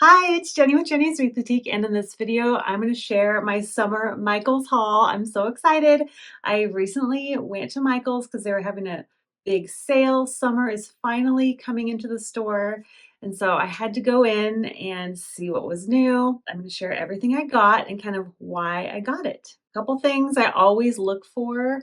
Hi, it's Jenny with Jenny's Wreath Boutique, and in this video, I'm going to share my summer Michaels haul. I'm so excited. I recently went to Michaels because they were having a big sale. Summer is finally coming into the store, and so I had to go in and see what was new. I'm going to share everything I got and kind of why I got it. A couple things I always look for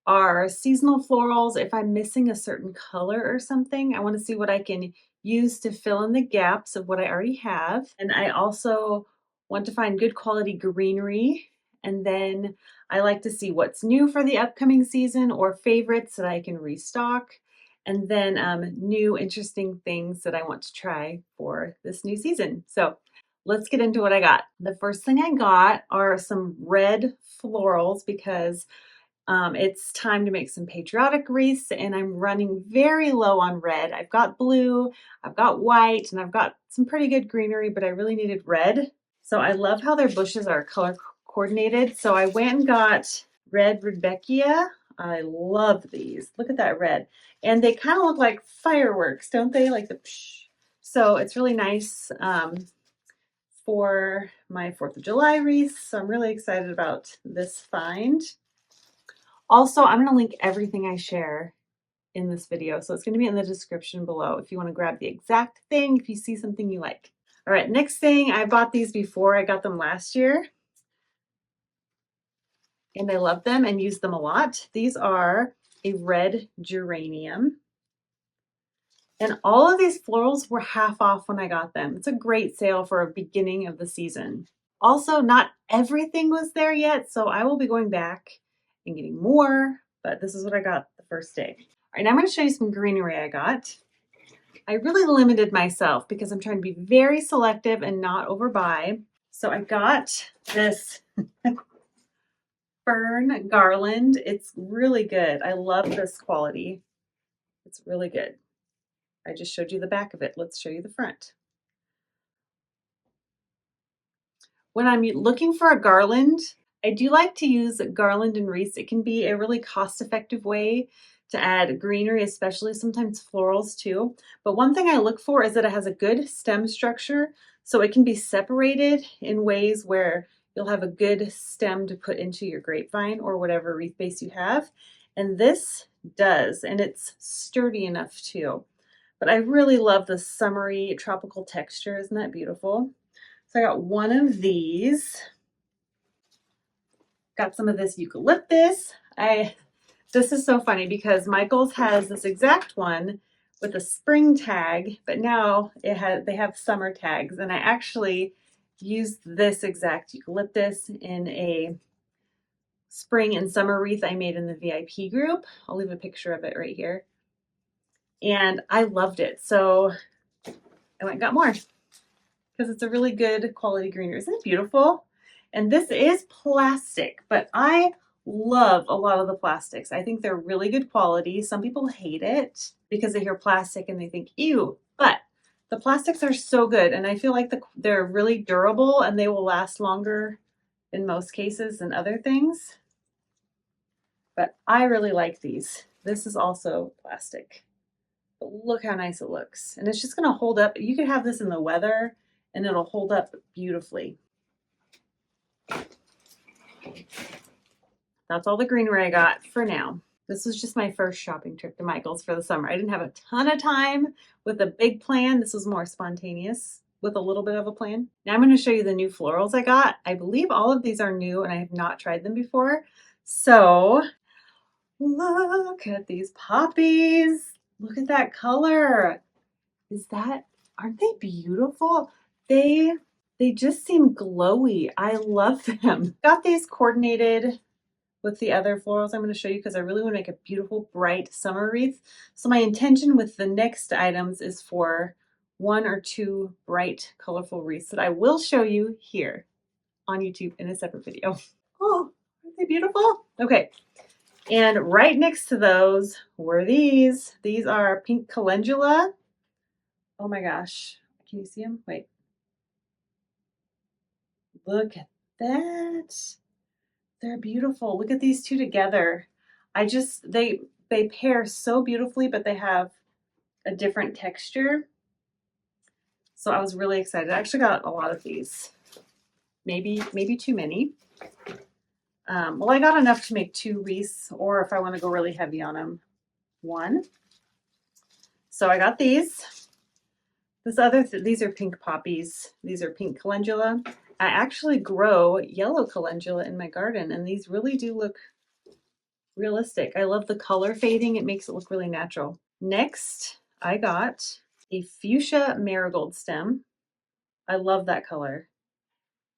are seasonal florals. If I'm missing a certain color or something, I want to see what I can use to fill in the gaps of what I already have. And I also want to find good quality greenery. And then I like to see what's new for the upcoming season or favorites that I can restock. And then new interesting things that I want to try for this new season. So let's get into what I got. The first thing I got are some red florals because it's time to make some patriotic wreaths, and I'm running very low on red. I've got blue, I've got white, and I've got some pretty good greenery, but I really needed red. So I love how their bushes are color coordinated. So I went and got red Rudbeckia. I love these. Look at that red. And they kind of look like fireworks, don't they? Like the psh. So it's really nice for my 4th of July wreath. So I'm really excited about this find. Also, I'm going to link everything I share in this video. So it's going to be in the description below if you want to grab the exact thing, if you see something you like. All right, next thing, I bought these before. I got them last year. And I love them and use them a lot. These are a red geranium. And all of these florals were half off when I got them. It's a great sale for a beginning of the season. Also, not everything was there yet, so I will be going back and getting more, but this is what I got the first day. All right, now I'm going to show you some greenery I got. I really limited myself because I'm trying to be very selective and not overbuy. So I got this Fern Garland. It's really good. I love this quality. It's really good. I just showed you the back of it. Let's show you the front. When I'm looking for a garland, I do like to use garland and wreaths. It can be a really cost-effective way to add greenery, especially sometimes florals too. But one thing I look for is that it has a good stem structure, so it can be separated in ways where you'll have a good stem to put into your grapevine or whatever wreath base you have. And this does, and it's sturdy enough too. But I really love the summery tropical texture. Isn't that beautiful? So I got one of these. Got some of this eucalyptus. This is so funny because Michaels has this exact one with a spring tag, but now they have summer tags, and I actually used this exact eucalyptus in a spring and summer wreath I made in the VIP group. I'll leave a picture of it right here. And I loved it. So I went and got more because it's a really good quality greenery. Isn't it beautiful? And this is plastic, but I love a lot of the plastics. I think they're really good quality. Some people hate it because they hear plastic and they think, ew, but the plastics are so good. And I feel like they're really durable and they will last longer in most cases than other things. But I really like these. This is also plastic. But look how nice it looks. And it's just gonna hold up. You could have this in the weather and it'll hold up beautifully. That's all the greenery I got for now. This was just my first shopping trip to Michael's for the summer. I didn't have a ton of time with a big plan. This was more spontaneous with a little bit of a plan. Now I'm going to show you the new florals I got. I believe all of these are new and I have not tried them before. So look at these poppies. Look at that color. Aren't they beautiful? They just seem glowy. I love them. Got these coordinated with the other florals I'm going to show you because I really want to make a beautiful, bright summer wreath. So my intention with the next items is for 1 or 2 bright, colorful wreaths that I will show you here on YouTube in a separate video. Oh, aren't they beautiful? Okay. And right next to those were these. These are pink calendula. Oh my gosh. Can you see them? Wait. Look at that. They're beautiful. Look at these two together. They pair so beautifully, but they have a different texture. So I was really excited. I actually got a lot of these, maybe too many. Well, I got enough to make 2 wreaths, or if I want to go really heavy on them, 1. So I got these. These are pink poppies. These are pink calendula. I actually grow yellow calendula in my garden, and these really do look realistic. I love the color fading. It makes it look really natural. Next, I got a fuchsia marigold stem. I love that color.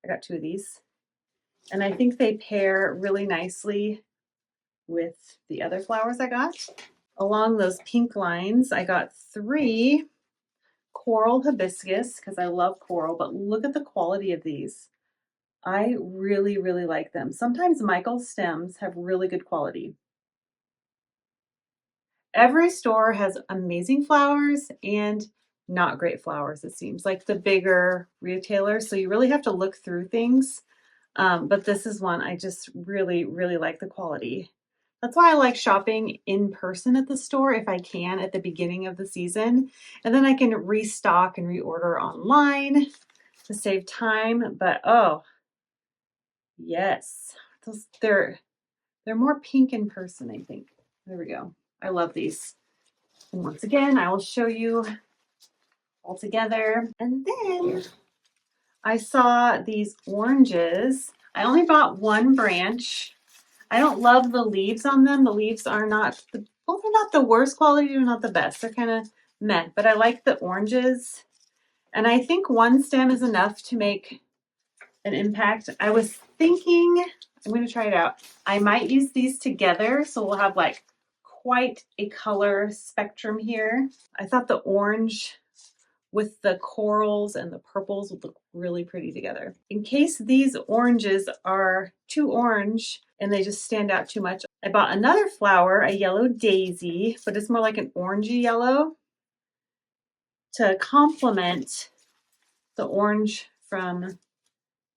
I got 2 of these. And I think they pair really nicely with the other flowers I got. Along those pink lines, I got 3 coral hibiscus because I love coral, but look at the quality of these. I really, really like them. Sometimes Michael's stems have really good quality. Every store has amazing flowers and not great flowers, it seems, like the bigger retailers. So you really have to look through things. But this is one I just really, really like the quality. That's why I like shopping in person at the store if I can at the beginning of the season. And then I can restock and reorder online to save time. But oh, yes, they're more pink in person, I think. There we go. I love these. And once again, I will show you all together. And then I saw these oranges. I only bought 1 branch. I don't love the leaves on them. The leaves are not they're not the worst quality, they're not the best. They're kind of meh, but I like the oranges. And I think 1 stem is enough to make an impact. I was thinking, I'm going to try it out. I might use these together so we'll have like quite a color spectrum here. I thought the orange with the corals and the purples would look really pretty together. In case these oranges are too orange and they just stand out too much, I bought another flower, a yellow daisy, but it's more like an orangey yellow to complement the orange from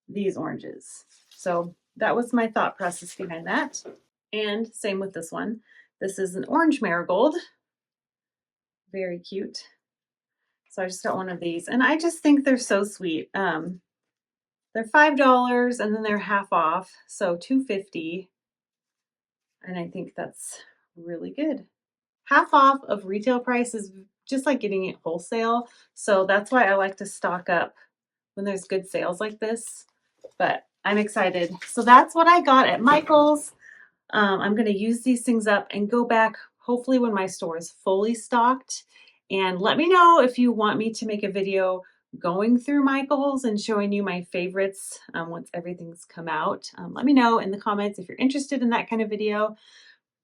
these oranges. So that was my thought process behind that. And same with this one. This is an orange marigold. Very cute. So I just got 1 of these, and I just think they're so sweet. They're $5 and then they're half off, so $2.50. And I think that's really good. Half off of retail price is just like getting it wholesale. So that's why I like to stock up when there's good sales like this. But I'm excited. So that's what I got at Michael's. I'm going to use these things up and go back hopefully when my store is fully stocked. And let me know if you want me to make a video going through Michael's and showing you my favorites once everything's come out. Let me know in the comments if you're interested in that kind of video.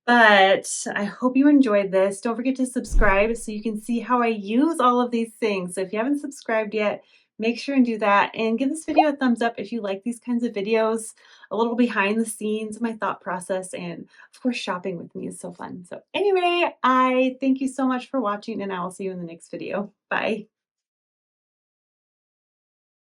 But I hope you enjoyed this. Don't forget to subscribe so you can see how I use all of these things. So if you haven't subscribed yet, make sure and do that, and give this video a thumbs up if you like these kinds of videos, a little behind the scenes, my thought process, and of course shopping with me is so fun. So anyway, I thank you so much for watching, and I will see you in the next video. Bye.